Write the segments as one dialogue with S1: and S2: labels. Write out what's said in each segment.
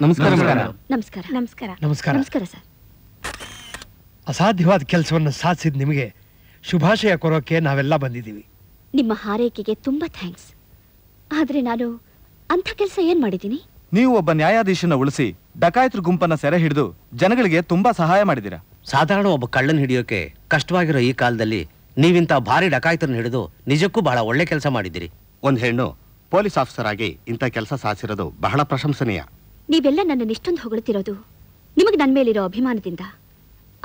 S1: ನಮಸ್ಕಾರ
S2: ನಮಸ್ಕಾರ ನಮಸ್ಕಾರ
S3: ನಮಸ್ಕಾರ
S2: ನಮಸ್ಕಾರ ಸರ್.
S3: ಅಸಾಧ್ಯವಾದ ಕೆಲಸವನ್ನು ಸಾಧಿಸಿದ ನಿಮಗೆ ಶುಭಾಶಯ ಕೊರೋಕೆ ನಾವೆಲ್ಲ ಬಂದಿದ್ದೀವಿ.
S2: ನಿಮ್ಮ ಹಾರೈಕೆಗೆ ತುಂಬಾ ಥ್ಯಾಂಕ್ಸ್. ಆದ್ರೆ ನಾನು ಅಂಥ ಕೆಲಸ ಏನ್ ಮಾಡಿದ್ದೀನಿ?
S1: ನೀವು ಒಬ್ಬ ನ್ಯಾಯಾಧೀಶನ ಉಳಿಸಿ ಡಕಾಯತರ ಗುಂಪನ್ನ ಸೆರೆ ಹಿಡಿದು ಜನಗಳಿಗೆ ತುಂಬಾ ಸಹಾಯ ಮಾಡಿದ್ದೀರಾ.
S4: ಸಾಧಾರಣ ಒಬ್ಬ ಕಳ್ಳನ್ ಹಿಡಿಯೋಕೆ ಕಷ್ಟವಾಗಿರೋ ಈ ಕಾಲದಲ್ಲಿ ನೀವಿಂತ ಭಾರಿ ಡಕಾಯತರನ್ನ ಹಿಡಿದು ನಿಜಕ್ಕೂ ಬಹಳ ಒಳ್ಳೆ ಕೆಲಸ ಮಾಡಿದ್ದೀರಿ.
S5: ಒಂದು ಹೆಣ್ಣು ಪೊಲೀಸ್ ಆಫೀಸರ್ ಆಗಿ ಇಂಥ ಕೆಲಸ ಸಾಧಿಸಿರೋದು ಬಹಳ ಪ್ರಶಂಸನೀಯ.
S2: ನೀವೆಲ್ಲ ನನ್ನನ್ನು ಇಷ್ಟೊಂದು ಹೊಗಳ್ತಿರೋದು ನಿಮಗೆ ನನ್ನ ಮೇಲಿರೋ ಅಭಿಮಾನದಿಂದ.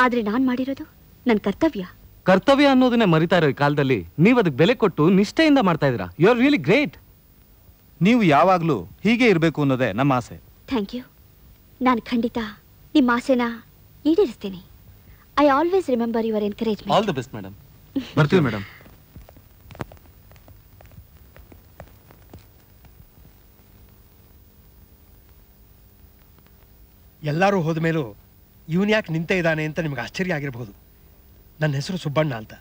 S2: ಆದ್ರೆ ನಾನ್ ಮಾಡಿರೋದು ನನ್ನ ಕರ್ತವ್ಯ.
S6: ಕರ್ತವ್ಯ ಅನ್ನೋದನ್ನೇ ಮರಿತಾ ಇರೋ ಈ ಕಾಲದಲ್ಲಿ ನೀವು ಅದಕ್ಕೆ ಬೆಲೆ ಕೊಟ್ಟು ನಿಷ್ಠೆಯಿಂದ ಮಾಡ್ತಾ ಇದ್ದೀರಾ. You are really great.
S1: ನೀವು ಯಾವಾಗ್ಲೂ ಹೀಗೆ ಇರಬೇಕು ಅನ್ನೋದೇ ನಮ್ಮ ಆಸೆ.
S2: Thank you. ನಾನು ಖಂಡಿತ ನಿಮ್ಮ ಆಸೆನ ಈಡೇರಿಸ್ತೇನೆ. I always remember your encouragement.
S6: All the best madam.
S1: ಬರ್ತೀವಿ ಮೇಡಮ್.
S3: ಎಲ್ಲರೂ ಹೋದ ಮೇಲೂ ಇವನ್ ಯಾಕೆ ನಿಂತ ಇದ್ದಾನೆ ಅಂತ ನಿಮ್ಗೆ ಆಶ್ಚರ್ಯ ಆಗಿರಬಹುದು. ನನ್ನ ಹೆಸರು ಸುಬ್ಬಣ್ಣ ಅಂತ.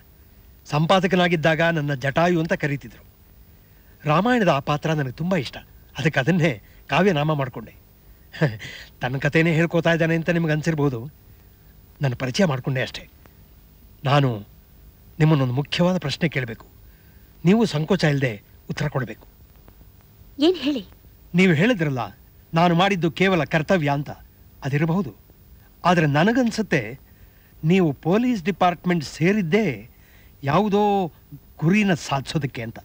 S3: ಸಂಪಾದಕನಾಗಿದ್ದಾಗ ನನ್ನ ಜಟಾಯು ಅಂತ ಕರೀತಿದ್ರು. ರಾಮಾಯಣದ ಆ ಪಾತ್ರ ನನಗೆ ತುಂಬ ಇಷ್ಟ. ಅದಕ್ಕೆ ಅದನ್ನೇ ಕಾವ್ಯನಾಮ ಮಾಡಿಕೊಂಡೆ. ತನ್ನ ಕಥೆನೇ ಹೇಳ್ಕೋತಾ ಇದ್ದಾನೆ ಅಂತ ನಿಮ್ಗೆ ಅನಿಸಿರ್ಬೋದು. ನನ್ನ ಪರಿಚಯ ಮಾಡಿಕೊಂಡೆ ಅಷ್ಟೇ. ನಾನು ನಿಮ್ಮನ್ನೊಂದು ಮುಖ್ಯವಾದ ಪ್ರಶ್ನೆ ಕೇಳಬೇಕು. ನೀವು ಸಂಕೋಚ ಇಲ್ಲದೆ ಉತ್ತರ ಕೊಡಬೇಕು.
S2: ಏನು ಹೇಳಿ?
S3: ನೀವು ಹೇಳಿದ್ರಲ್ಲ ನಾನು ಮಾಡಿದ್ದು ಕೇವಲ ಕರ್ತವ್ಯ ಅಂತ. ಅದಿರಬಹುದು. ಆದರೆ ನನಗನ್ಸುತ್ತೆ ನೀವು ಪೊಲೀಸ್ ಡಿಪಾರ್ಟ್ಮೆಂಟ್ ಸೇರಿದ್ದೇ ಯಾವುದೋ ಗುರಿನ ಸಾಧಿಸೋದಕ್ಕೆ ಅಂತ.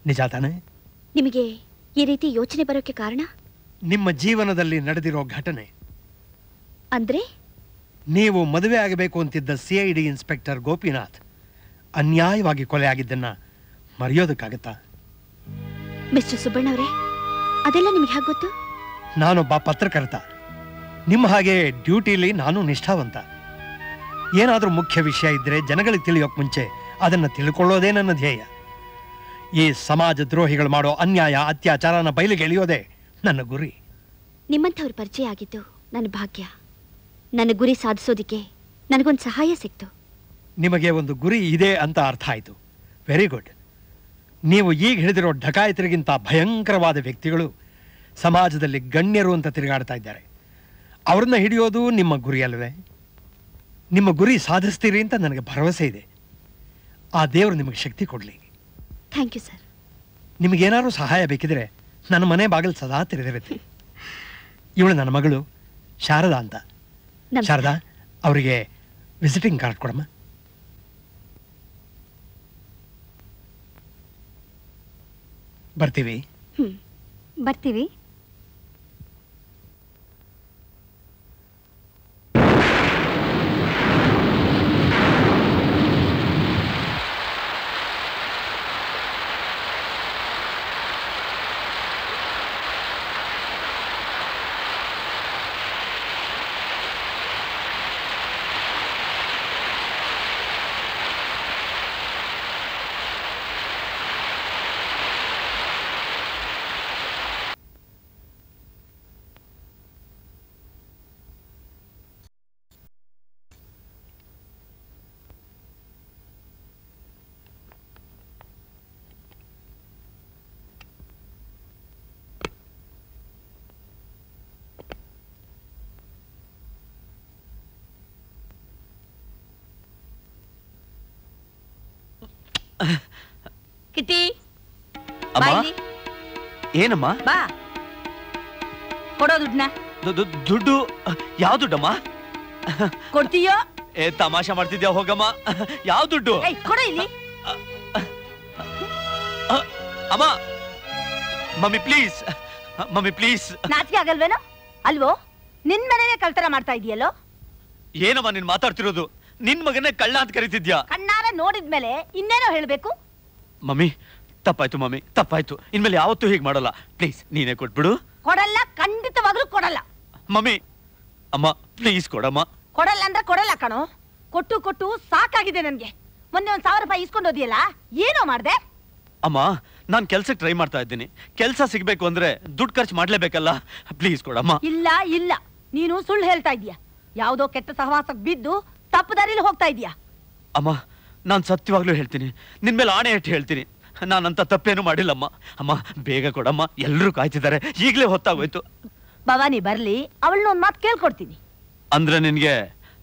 S3: ನಿಜ ತಾನೇ?
S2: ನಿಮಗೆ ಈ ರೀತಿ ಯೋಚನೆ ಬರೋಕ್ಕೆ ಕಾರಣ?
S3: ನಿಮ್ಮ ಜೀವನದಲ್ಲಿ ನಡೆದಿರೋ ಘಟನೆ.
S2: ಅಂದ್ರೆ
S3: ನೀವು ಮದುವೆ ಆಗಬೇಕು ಅಂತಿದ್ದ CID ಇನ್ಸ್ಪೆಕ್ಟರ್ ಗೋಪಿನಾಥ್ ಅನ್ಯಾಯವಾಗಿ ಕೊಲೆ ಆಗಿದ್ದನ್ನ ಮರೆಯೋದಕ್ಕಾಗತ್ತಾ?
S2: ಮಿಸ್ಟರ್ ಸುಬ್ಬಣ್ಣವರೇ, ಅದೆಲ್ಲ ನಿಮಗೆ ಹೇಗೆ ಗೊತ್ತು?
S3: ನಾನೊಬ್ಬ ಪತ್ರಕರ್ತ. ನಿಮ್ಮ ಹಾಗೆ ಡ್ಯೂಟಿಲಿ ನಾನು ನಿಷ್ಠಾವಂತ. ಏನಾದರೂ ಮುಖ್ಯ ವಿಷಯ ಇದ್ದರೆ ಜನಗಳಿಗೆ ತಿಳಿಯೋಕೆ ಮುಂಚೆ ಅದನ್ನು ತಿಳ್ಕೊಳ್ಳೋದೇ ನನ್ನ ಧ್ಯೇಯ. ಈ ಸಮಾಜ ದ್ರೋಹಿಗಳು ಮಾಡೋ ಅನ್ಯಾಯ ಅತ್ಯಾಚಾರನ ಬಯಲಿಗೆ ಎಳೆಯೋದೇ ನನ್ನ ಗುರಿ.
S2: ನಿಮ್ಮಂಥವ್ರ ಪರಿಚಯ ಆಗಿದ್ದು ನನ್ನ ಭಾಗ್ಯ. ನನ್ನ ಗುರಿ ಸಾಧಿಸೋದಿಕ್ಕೆ ನನಗೊಂದು ಸಹಾಯ ಸಿಕ್ತು.
S3: ನಿಮಗೆ ಒಂದು ಗುರಿ ಇದೆ ಅಂತ ಅರ್ಥ ಆಯಿತು. Very good. ನೀವು ಈಗ ಹಿಡಿದಿರೋ ಡಕಾಯತರಿಗಿಂತ ಭಯಂಕರವಾದ ವ್ಯಕ್ತಿಗಳು ಸಮಾಜದಲ್ಲಿ ಗಣ್ಯರು ಅಂತ ತಿರುಗಾಡ್ತಾ ಇದ್ದಾರೆ. ಅವ್ರನ್ನ ಹಿಡಿಯೋದು ನಿಮ್ಮ ಗುರಿ ಅಲ್ವೇ? ನಿಮ್ಮ ಗುರಿ ಸಾಧಿಸ್ತೀರಿ ಅಂತ ನನಗೆ ಭರವಸೆ ಇದೆ. ಆ ದೇವರು ನಿಮಗೆ ಶಕ್ತಿ ಕೊಡಲಿ.
S2: Thank you sir.
S3: ನಿಮಗೇನಾದ್ರು ಸಹಾಯ ಬೇಕಿದ್ರೆ ನನ್ನ ಮನೆ ಬಾಗಿಲು ಸದಾ ತೆರೆದಿರುತ್ತೆ. ಇವಳು ನನ್ನ ಮಗಳು ಶಾರದಾ ಅಂತ. ಶಾರದಾ, ಅವರಿಗೆ ವಿಸಿಟಿಂಗ್ ಕಾರ್ಡ್ ಕೊಡಮ್ಮ. ಬರ್ತೀವಿ.
S2: ಬರ್ತೀವಿ.
S7: ಕಿಟಿ,
S6: ಏನಮ್ಮ?
S7: ಬಾ, ಕೊಡೋ ದುಡ್ಡನ್ನ.
S6: ದುಡ್ಡು? ಯಾವ ದುಡ್ಡಮ್ಮ?
S7: ಕೊಡ್ತೀಯೋ?
S6: ತಮಾಷೆ ಮಾಡ್ತಿದ್ಯಾ? ಹೋಗಮ್ಮ. ಯಾವ ದುಡ್ಡು?
S7: ಕೊಡ ಇಲ್ಲಿ.
S6: ಅಮ್ಮ, ಮಮ್ಮಿ ಪ್ಲೀಸ್, ಮಮ್ಮಿ ಪ್ಲೀಸ್.
S7: ನಾಚಿಕೆ ಆಗಲ್ವೇನೋ? ಅಲ್ವೋ, ನಿನ್ ಮನೆನೇ ಕಳ್ತನ ಮಾಡ್ತಾ ಇದೆಯಲ್ಲೋ?
S6: ಏನಮ್ಮ ನೀನ್ ಮಾತಾಡ್ತಿರೋದು? ನಿನ್ ಮಗನೇ ಕಳ್ಳ ಅಂತ ಕರೀತಿದ್ಯಾ?
S7: ಕಣ್ಣಾರ ನೋಡಿದ್ಮೇಲೆ ಇನ್ನೇನೋ ಹೇಳ್ಬೇಕು?
S6: ಮಮ್ಮಿ ತಪ್ಪಾಯ್ತು, ಮಮ್ಮಿ ತಪ್ಪಾಯ್ತು. ಇನ್ಮೇಲೆ ಯಾವತ್ತೂ ಹೀಗೆ ಮಾಡಲ್ಲ. ಪ್ಲೀಸ್ ನೀನೇ ಕೊಟ್ಬಿಡು.
S7: ಕೊಡಲ್ಲ, ಖಂಡಿತವಾಗ್ಲೂ ಕೊಡಲ್ಲ.
S6: ಮಮ್ಮಿ, ಅಮ್ಮ ಪ್ಲೀಸ್ ಕೊಡಮ್ಮ.
S7: ಕೊಡಲ್ಲ ಅಂದ್ರೆ ಕೊಡಲ್ಲ ಕಣೋ. ಕೊಟ್ಟು ಕೊಟ್ಟು ಸಾಕಾಗಿದೆ ನನ್ಗೆ. ಮೊನ್ನೆ 1,000 ರೂಪಾಯಿ ಇಸ್ಕೊಂಡು ಹೋದಿಯಲ್ಲ, ಏನೋ ಮಾಡ್ದೆ?
S6: ಅಮ್ಮ, ನಾನ್ ಕೆಲ್ಸಕ್ಕೆ ಟ್ರೈ ಮಾಡ್ತಾ ಇದ್ದೀನಿ. ಕೆಲ್ಸ ಸಿಗ್ಬೇಕು ಅಂದ್ರೆ ದುಡ್ಡು ಖರ್ಚು ಮಾಡ್ಲೇಬೇಕಲ್ಲ. ಪ್ಲೀಸ್ ಕೊಡಮ್ಮ.
S7: ಇಲ್ಲ ಇಲ್ಲ, ನೀನು ಸುಳ್ಳು ಹೇಳ್ತಾ ಇದೀಯ. ಯಾವ್ದೋ ಕೆಟ್ಟ ಸಹವಾಸಕ್ಕೆ ಬಿದ್ದು ತಪ್ಪು ದಾರಿಲಿ ಹೋಗ್ತಾ ಇದೀಯ.
S6: ಅಮ್ಮ, ನಾನ್ ಸತ್ಯವಾಗ್ಲೂ ಹೇಳ್ತೀನಿ, ನಿನ್ ಮೇಲೆ ಆಣೆ ಇಟ್ಟು ಹೇಳ್ತೀನಿ, ನಾನಂತ ತಪ್ಪೇನು ಮಾಡಿಲ್ಲಮ್ಮ. ಅಮ್ಮ ಬೇಗ ಕೊಡಮ್ಮ, ಎಲ್ಲರೂ ಕಾಯ್ತಿದ್ದಾರೆ. ಈಗಲೇ ಹೊತ್ತಾಗೋಯ್ತು.
S7: ಭವಾನಿ ಬರ್ಲಿ, ಅವಳನ್ನ ಒಂದ್ ಮಾತು ಕೇಳ್ಕೊಡ್ತೀನಿ.
S6: ಅಂದ್ರೆ ನಿನ್ಗೆ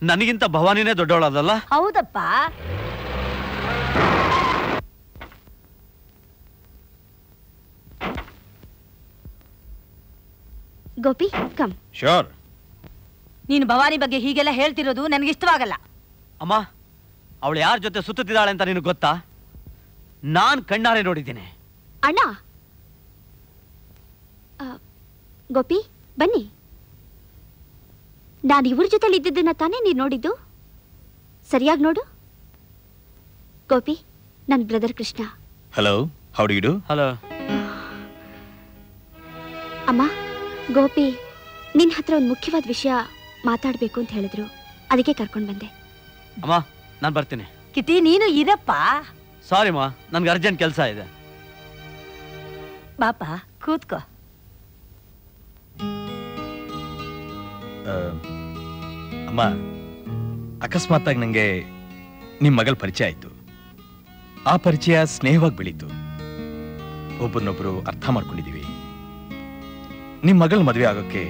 S6: ನನಗಿಂತ ಭವಾನಿನೇ ದೊಡ್ಡವಳದಲ್ಲ?
S7: ಹೌದಪ್ಪ.
S2: ಗೋಪಿ ಕಮ್.
S6: ಶ್ಯೂರ್.
S7: ನೀನು ಭವಾನಿ ಬಗ್ಗೆ ಹೀಗೆಲ್ಲ ಹೇಳ್ತಿರೋದು ನನಗೆ ಇಷ್ಟವಾಗಲ್ಲ.
S6: ಅಮ್ಮ, ಅವಳು ಯಾರ ಜೊತೆ ಸುತ್ತುತ್ತಿದ್ದಾಳೆ ಅಂತ ನಿನಗೆ ಗೊತ್ತಾ? ನಾನ್ ಕಣ್ಣಾರೆ ನೋಡಿದ್ದೀನಿ.
S2: ಅಣ್ಣ, ಗೋಪಿ ಬನ್ನಿ. ನಾನು ಇವ್ರ ಜೊತೆಲಿ ಇದ್ದಿದ್ದನ್ನ ತಾನೇ ನೀನು ನೋಡಿದ್ದು? ಸರಿಯಾಗಿ ನೋಡು. ಗೋಪಿ, ನನ್ನ brother Krishna.
S1: Hello, how do you do?
S6: Hello.
S2: ಅಮ್ಮ, ಗೋಪಿ ನಿನ್ನ ಹತ್ರ ಒಂದು ಮುಖ್ಯವಾದ ವಿಷಯ ಮಾತಾಡಬೇಕು ಅಂತ ಹೇಳಿದ್ರು, ಅದಕ್ಕೆ ಕರ್ಕೊಂಡು ಬಂದೆ.
S6: ಅಮ್ಮ, ನಾನು ಬರ್ತೀನಿ.
S7: ಕಿಟಿ, ನೀನು ಇರಪ್ಪ.
S6: ಸಾರಿ ಅಮ್ಮ, ನನ್ಗೆ ಅರ್ಜೆಂಟ್ ಕೆಲಸ ಇದೆ.
S7: ಬಾಪ, ಕೂತ್ಕೋ.
S1: ಅಮ್ಮ, ಅಕಸ್ಮಾತ್ತಾಗಿ ನನಗೆ ನಿಮ್ಮ ಮಗಳ ಪರಿಚಯ ಆಯ್ತು. ಆ ಪರಿಚಯ ಸ್ನೇಹವಾಗಿ ಬೆಳೀತು. ಒಬ್ಬರನ್ನೊಬ್ರು ಅರ್ಥ ಮಾಡ್ಕೊಂಡಿದೀವಿ. ನಿಮ್ಮ ಮಗಳ ಮದುವೆ ಆಗೋಕ್ಕೆ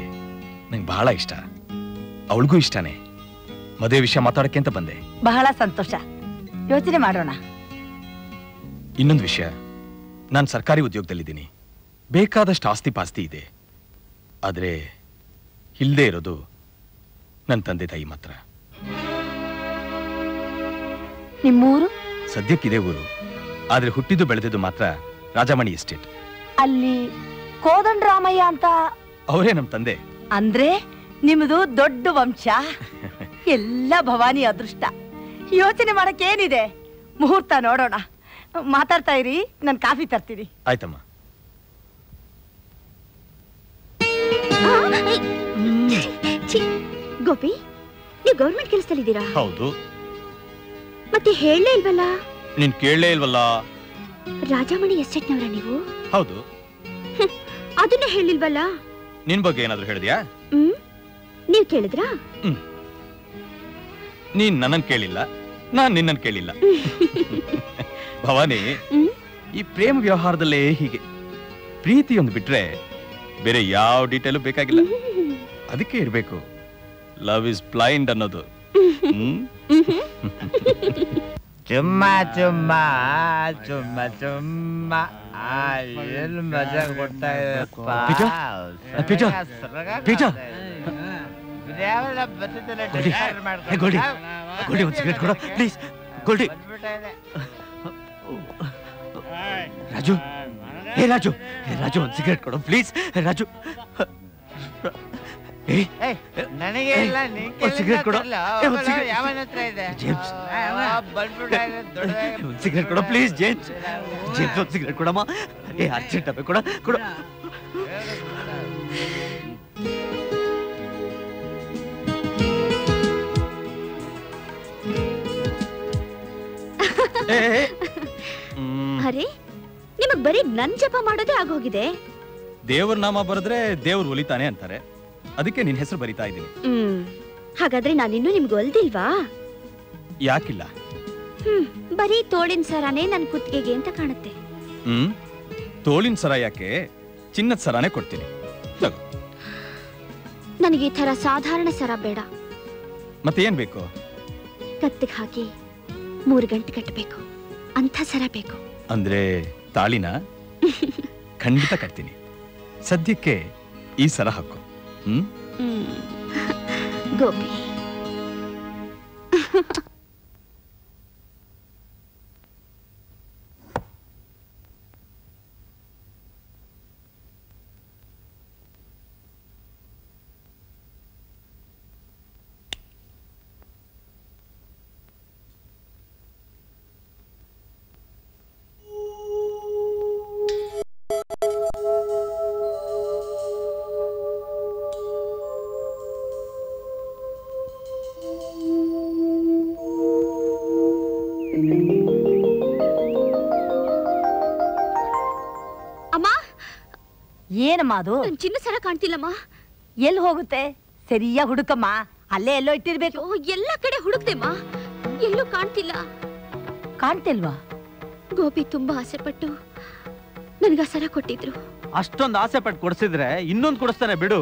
S1: ನಂಗೆ ಬಹಳ ಇಷ್ಟ, ಅವಳಿಗೂ ಇಷ್ಟನೇ. ಮದುವೆ ವಿಷಯ ಮಾತಾಡಕ್ಕೆ ಅಂತ ಬಂದೆ.
S7: ಬಹಳ ಸಂತೋಷ, ಯೋಚನೆ ಮಾಡೋಣ.
S1: ಇನ್ನೊಂದು ವಿಷಯ, ನಾನು ಸರ್ಕಾರಿ ಉದ್ಯೋಗದಲ್ಲಿದ್ದೀನಿ. ಬೇಕಾದಷ್ಟು ಆಸ್ತಿ ಪಾಸ್ತಿ ಇದೆ. ಆದರೆ ಇಲ್ಲದೆ ಇರೋದು ನನ್ನ ತಂದೆ ತಾಯಿ ಮಾತ್ರ.
S7: ನಿಮ್ಮೂರು?
S1: ಸದ್ಯಕ್ಕಿದೆ ಊರು, ಆದರೆ ಹುಟ್ಟಿದ್ದು ಬೆಳೆದಿದ್ದು ಮಾತ್ರ ರಾಜಮಣಿ ಎಸ್ಟೇಟ್.
S7: ಅಲ್ಲಿ ಕೋದಂಡರಾಮಯ್ಯ ಅಂತ
S1: ಅವರೇ ನಮ್ಮ ತಂದೆ.
S7: ಅಂದ್ರೆ ನಿಮ್ದು ದೊಡ್ಡ ವಂಶ. ಎಲ್ಲ ಭವಾನಿ ಅದೃಷ್ಟ. ಯೋಚನೆ ಮಾಡಕ್ಕೆ ಏನಿದೆ? ಮುಹೂರ್ತ ನೋಡೋಣ. ಮಾತಾಡ್ತಾ ಇರಿ, ನಾನು ಕಾಫಿ ತರ್ತೀನಿ.
S1: ಆಯ್ತಮ್ಮ.
S2: ಗೋಪಿ, ನೀವು ಗೌರ್ಮೆಂಟ್ ಕೆಲಸದಲ್ಲಿದ್ದೀರಾ?
S1: ಹೌದು.
S2: ಮತ್ತೆ ಹೇಳಲೇ ಇಲ್ವಲ್ಲ?
S1: ನೀನ್ ಕೇಳಲೇ ಇಲ್ವಲ್ಲ?
S2: ರಾಜಮಣಿ ಎಸ್ಟೇಟ್ನವರ ನೀವು?
S1: ಹೌದು.
S2: ಅದನ್ನೇ ಹೇಳಿಲ್ವಲ್ಲ?
S1: ನಿನ್ ಬಗ್ಗೆ ಏನಾದ್ರು ಹೇಳಿದ್ಯಾ?
S2: ನೀವ್ ಕೇಳಿದ್ರಾ?
S1: ನೀನ್ ನನ್ನನ್ ಕೇಳಿಲ್ಲ, ನಾನ್ ನಿನ್ನನ್ ಕೇಳಿಲ್ಲ. ಭವಾನಿ, ಈ ಪ್ರೇಮ ವ್ಯವಹಾರದಲ್ಲೇ ಹೀಗೆ. ಪ್ರೀತಿಯೊಂದು ಬಿಟ್ರೆ ಬೇರೆ ಯಾವ ಡೀಟೇಲು ಬೇಕಾಗಿಲ್ಲ. ಅದಕ್ಕೆ ಇರ್ಬೇಕು ಲವ್ ಇಸ್ ಬ್ಲೈಂಡ್ ಅನ್ನೋದು.
S8: ಚುಮ್ಮ ಚುಮ್ಮ ಚುಮ್ಮ ಚುಮ್ಮ ಏನು ಮಜಾ ಕೊಡ್ತಾ
S6: ಪ್ಲೀಸ್. ಗೋಲ್ಡಿ, ರಾಜು, ಹೇ ರಾಜು, ಹೇ ರಾಜು, ಒಂದು ಸಿಗರೇಟ್ ಕೊಡು ಪ್ಲೀಸ್. ರಾಜು,
S8: ನನಗೆ ಇಲ್ಲ,
S6: ಸಿಗರೇಟ್ ಕೊಡು.
S8: ಯಾವನ ಹತ್ರ ಇದೆ?
S6: ಜೇಮ್ಸ್, ಒಂದು ಸಿಗರೇಟ್ ಕೊಡು ಪ್ಲೀಸ್. ಜೇಮ್ಸ್, ಜೇಮ್ಸ್, ಒಂದು ಸಿಗರೇಟ್ ಕೊಡಮ್ಮ. ಏ ಅರ್ಜೆಂಟ್ ಅಬ್ಬೆ, ಕೊಡ ಕೊಡು.
S2: ಅರೆ, ನಿಮಗ್ ಬರೀ ನನ್ ಜಪ ಮಾಡೋದೇ ಆಗೋಗಿದೆ.
S1: ದೇವ್ರ ನಾಮ ಬರೆದ್ರೆ ದೇವ್ರು ಒಲಿತಾನೆ ಅಂತಾರೆ. ಅದಕ್ಕೆ ನಿನ್ ಹೆಸರು ಬರಿತಾ ಇದ್ದೀನಿ.
S2: ಹಾಗಾದ್ರೆ ನಾನಿನ್ನೂ ನಿಮ್ಗೆ ಒಲ್ದಿಲ್ವಾ?
S1: ಯಾಕಿಲ್ಲ?
S2: ಬರೀ ತೋಳಿನ ಸರಾನೇ ನನ್ ಕುತ್ತಿಗೆಗೆ ಅಂತ ಕಾಣುತ್ತೆ.
S1: ತೋಳಿನ ಸರ ಯಾಕೆ, ಚಿನ್ನದ ಸರಾನೇ ಕೊಡ್ತೀನಿ.
S2: ನನಗೆ ಈ ತರ ಸಾಧಾರಣ ಸರ ಬೇಡ.
S1: ಮತ್ತೆ ಏನ್ ಬೇಕು?
S2: ಕತ್ತಿಗೆ ಹಾಕಿ 3 ಗಂಟೆ ಕಟ್ಟಬೇಕು ಅಂಥ ಸರ ಬೇಕು.
S1: ಅಂದ್ರೆ ತಾಳಿನ? ಖಂಡಿತ ಕಟ್ತೀನಿ. ಸದ್ಯಕ್ಕೆ ಈ ಸರ ಹಾಕು.
S2: ಗೋಪಿ, ಅಮ್ಮ,
S7: ಏನಮ್ಮ ಅದು?
S2: ಚಿನ್ನ ಸರ ಕಾಣ್ತಿಲ್ಲಮ್ಮ.
S7: ಎಲ್ಲಿ ಹೋಗುತ್ತೆ? ಸರಿಯಾಗಿ ಹುಡುಕಮ್ಮ. ಅಲ್ಲೇ ಎಲ್ಲೋ ಇಟ್ಟಿರ್ಬೇಕು.
S2: ಎಲ್ಲ ಕಡೆ ಹುಡುಕ್ತೆಮ್ಮ, ಎಲ್ಲೂ ಕಾಣ್ತಿಲ್ಲ.
S7: ಕಾಣ್ತಿಲ್ವಾ?
S2: ಗೋಪಿ ತುಂಬಾ ಆಸೆ ಪಟ್ಟು ನನಗ ಸರ ಕೊಟ್ಟಿದ್ರು.
S6: ಅಷ್ಟೊಂದು ಆಸೆ ಪಟ್ಟು ಕೊಡ್ಸಿದ್ರೆ ಇನ್ನೊಂದು ಕೊಡಿಸ್ತಾನೆ ಬಿಡು.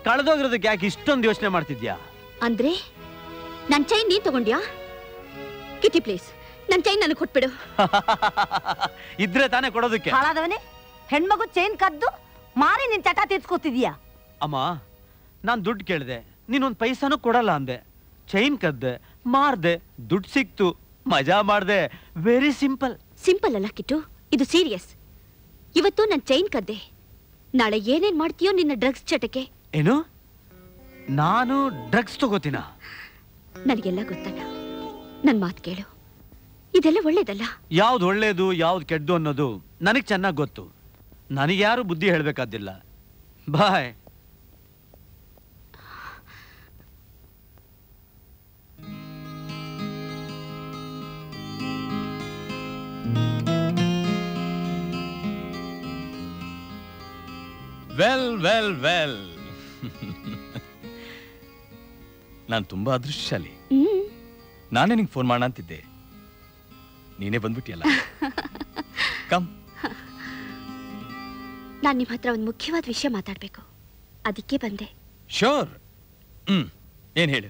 S6: ಕಳೆದೋಗಿರೋದಕ್ಕೆ ಯಾಕೆ ಇಷ್ಟೊಂದು ಯೋಚನೆ ಮಾಡ್ತಿದ್ಯಾ?
S2: ಅಂದ್ರೆ ನನ್ ಚೈನ್ ನೀನ್ ತಗೊಂಡ್ಯಾ? ಕಿಟಿ ಪ್ಲೀಸ್, ನನ್ ಚೈನ್ ನನಗೆ ಕೊಟ್ಬಿಡು.
S6: ಇದ್ರೆ ತಾನೇ ಕೊಡೋದಕ್ಕೆ.
S7: ಹಾಳಾದವನೇ, ಹೆಣ್ಮಗು ಚೈನ್ ಕದ್ದು ಮಾರಿ ನಿನ್ ಚಟ ತೀರ್ಸ್ಕೊತಿದ್ಯಾ?
S6: ಅಮ್ಮ, ನಾನ್ ದುಡ್ಡು ಕೇಳ್ದೆ, ನೀನೊಂದ್ ಪೈಸಾನು ಕೊಡಲ್ಲ ಅಂದೆ. ಚೈನ್ ಕದ್ದೆ, ಮಾರ್ದೆ, ದುಡ್ಡು ಸಿಕ್ತು, ಮಜಾ ಮಾಡ್ದೆ. Very simple.
S2: ಸಿಂಪಲ್ ಅಲ್ಲ ಕಿಟ್ಟು, ಇದು ಸೀರಿಯಸ್. ಇವತ್ತು ನನ್ ಚೈನ್ ಕದ್ದೆ, ನಾಳೆ ಏನೇನ್ ಮಾಡ್ತೀಯೋ ನಿನ್ನ ಡ್ರಗ್ಸ್ ಚಟಕ್ಕೆ.
S6: ಏನು? ನಾನು ಡ್ರಗ್ಸ್ ತಗೋತೀನ?
S2: ನನಗೆಲ್ಲ ಗೊತ್ತಲ್ಲ, ನನ್ ಮಾತು ಕೇಳು. ಇದೆಲ್ಲ ಒಳ್ಳೇದಲ್ಲ.
S6: ಯಾವ್ದು ಒಳ್ಳೇದು ಯಾವ್ದು ಕೆಡ್ದು ಅನ್ನೋದು ನನಗ್ ಚೆನ್ನಾಗಿ ಗೊತ್ತು. ನನಗ್ಯಾರು ಬುದ್ಧಿ ಹೇಳ್ಬೇಕಾದಿಲ್ಲ. ಬಾಯ್.
S1: ವೆಲ್ ವೆಲ್ ವೆಲ್, ನಾನು ತುಂಬಾ ಅದೃಷ್ಟಶಾಲಿ. ನಾನೇ ನಿಂಗೆ ಫೋನ್ ಮಾಡೋಣ ಅಂತಿದ್ದೆ, ನೀನೇ ಬಂದ್ಬಿಟ್ಟಿಯಲ್ಲ. ಕಮ್.
S2: ನಾನು ನಿಮ್ಮ ಹತ್ರ ಒಂದು ಮುಖ್ಯವಾದ ವಿಷಯ ಮಾತಾಡ್ಬೇಕು, ಅದಕ್ಕೆ ಬಂದೆ.
S1: ಶೋರ್. ಏನ್ ಹೇಳು?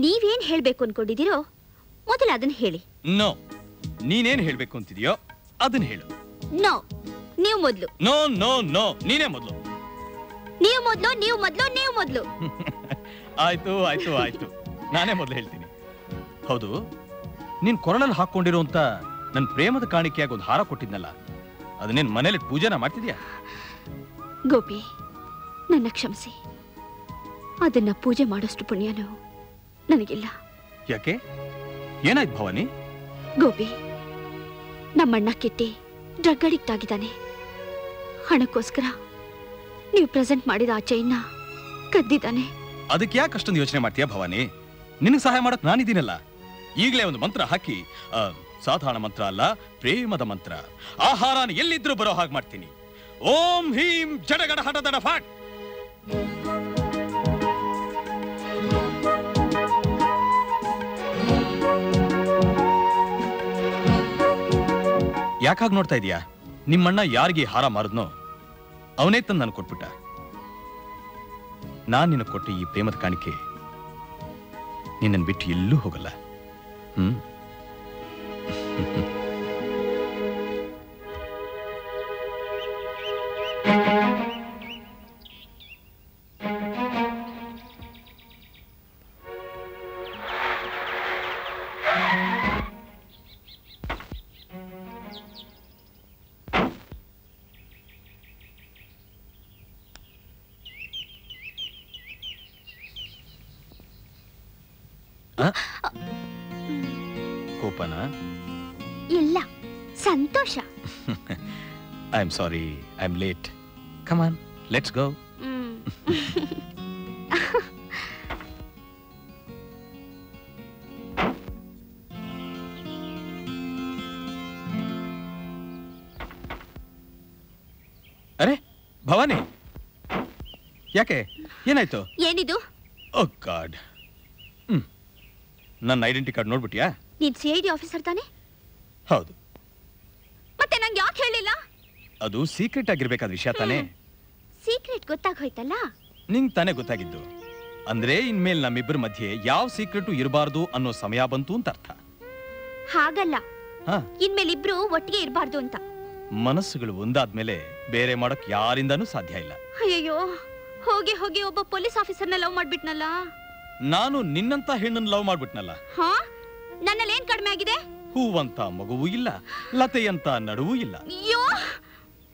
S2: ನೀವೇನ್ ಹೇಳ್ಬೇಕು ಅನ್ಕೊಂಡಿದ್ದೀರೋ ಮೊದಲು ಅದನ್ನ ಹೇಳಿ.
S1: ನೋ, ನೀನೇನ್ ಹೇಳ್ಬೇಕು ಅಂತಿದೀಯೋ ಅದನ್ನ ಹೇಳು.
S2: ನೋ, ನೀವು ಮೊದಲು.
S1: ನೋ ನೋ ನೋ, ನೀನೇ ಮೊದಲು.
S2: ನೀವು ಮೊದಲು, ನೀವು ಮೊದಲು, ನೀವು ಮೊದಲು.
S1: ಆಯ್ತು ಆಯ್ತು ಆಯ್ತು, ನಾನೇ ಮೊದಲು ಹೇಳ್ತೀನಿ. ಹೌದು, ನೀನ್ ಕೊರಳಲ್ಲಿ ಹಾಕೊಂಡಿರುವಂತ ನನ್ನ ಪ್ರೇಮದ ಕಾಣಿಕೆಯಾಗಿ ಒಂದು ಹಾರ ಕೊಟ್ಟಿದ್ನಲ್ಲ, ಅದನ್ನೇನ್ ಮನೇಲಿ ಪೂಜೆನ ಮಾಡ್ತಿದ್ಯಾ?
S2: ಗೋಪಿ, ನನ್ನ ಕ್ಷಮಿಸಿ. ಅದನ್ನ ಪೂಜೆ ಮಾಡೋಷ್ಟು ಪುಣ್ಯನೂ ನನಗಿಲ್ಲ.
S1: ಯಾಕೆ? ಏನಾಯ್ತು ಭವಾನಿ?
S2: ಗೋಪಿ, ನಮ್ಮಣ್ಣ ಕಿಟ್ಟಿ ಡ್ರಗ್ ಅಡಿಕ್ಟ್ ಆಗಿದ್ದಾನೆ. ಹಣಕ್ಕೋಸ್ಕರ ನೀವು ಪ್ರೆಸೆಂಟ್ ಮಾಡಿದ ಆ ಚೈನ್ನ ಕದ್ದಿದ್ದಾನೆ.
S1: ಅದಕ್ಕೆ ಯಾಕೆ ಅಷ್ಟೊಂದು ಯೋಚನೆ ಮಾಡ್ತೀಯಾ ಭವಾನಿ? ನಿನಗೆ ಸಹಾಯ ಮಾಡಕ್ ನಾನಿದ್ದೀನಲ್ಲ. ಈಗಲೇ ಒಂದು ಮಂತ್ರ ಹಾಕಿ, ಸಾಧಾರಣ ಮಂತ್ರ ಅಲ್ಲ, ಪ್ರೇಮದ ಮಂತ್ರ, ಆಹಾರನ ಎಲ್ಲಿದ್ರೂ ಬರೋ ಹಾಗೆ ಮಾಡ್ತೀನಿ. ಓಂ ಹೀಂ ಜಡಗಡ ಹಠದಡ ಫಾಟ್. ಯಾಕಾಗ್ ನೋಡ್ತಾ ಇದೀಯಾ? ನಿಮ್ಮಣ್ಣ ಯಾರಿಗೆ ಹಾರ ಮಾರದ್ನೋ ಅವನೇ ತಂದು ನಾನು ಕೊಟ್ಬಿಟ್ಟ. ನಾನ್ ನಿನಗೆ ಕೊಟ್ಟ ಈ ಪ್ರೇಮದ ಕಾಣಿಕೆ ನಿನ್ನನ್ನು ಬಿಟ್ಟು ಎಲ್ಲೂ ಹೋಗಲ್ಲ. ಕೋಪನ?
S2: ಇಲ್ಲ, ಸಂತೋಷ.
S1: I am sorry, I am late. Come on, let's go. ಅರೆ ಭವಾನಿ, ಯಾಕೆ? ಏನಾಯ್ತು?
S2: ಏನಿದು?
S1: Oh God. ನನ್ನ ಐಡೆಂಟಿ ಕಾರ್ಡ್ ನೋಡ್ಬಿಟ್ಯಾ?
S2: ನೀನ್ CID ಆಫೀಸರ್ ತಾನೆ?
S1: ಹೌದು.
S2: ಮತ್ತೆ ನಂಗೆ ಯಾಕೆ ಹೇಳಿಲ್ಲ?
S1: ಅದು ಸೀಕ್ರೆಟ್ ಆಗಿರ್ಬೇಕಾದ ವಿಷಯ ತಾನೆ.
S2: ಸೀಕ್ರೆಟ್ ಗೊತ್ತಾಗೋಯ್ತಲ್ಲ.
S1: ನಿಂಗ್ ತಾನೇ ಗೊತ್ತಾಗಿದ್ದು. ಅಂದ್ರೆ ಇನ್ಮೇಲೆ ನಮ್ಮಿಬ್ಬರ ಮಧ್ಯೆ ಯಾವ ಸೀಕ್ರೆಟು ಇರಬಾರ್ದು ಅನ್ನೋ ಸಮಯ ಬಂತು ಅಂತ ಅರ್ಥ.
S2: ಹಾಗಲ್ಲ,
S1: ಹಾ,
S2: ಇನ್ಮೇಲೆ ಇಬ್ರು ಒಟ್ಟಿಗೆ ಇರಬಾರ್ದು ಅಂತ.
S1: ಮನಸ್ಸುಗಳು ಒಂದಾದ್ಮೇಲೆ ಬೇರೆ ಮಾಡೋಕ್ ಯಾರಿಂದಾನೂ ಸಾಧ್ಯ ಇಲ್ಲ.
S2: ಅಯ್ಯೋ, ಹೋಗಿ ಹೋಗಿ ಒಬ್ಬ ಪೊಲೀಸ್ ಆಫೀಸರ್ನ ಲವ್ ಮಾಡ್ಬಿಟ್ನಲ್ಲ.
S1: ನಾನು ನಿನ್ನಂತ ಹೆಣ್ಣನ್ನು ಲವ್ ಮಾಡ್ಬಿಟ್ನಲ್ಲ.
S2: ಹಾ, ನನ್ನಲ್ಲಿ ಏನ್ ಕಡಿಮೆ ಆಗಿದೆ?
S1: ಹೂವಂತ ಮಗುವೂ ಇಲ್ಲ, ಲತೆಯಂತ ನಡುವೂ ಇಲ್ಲ.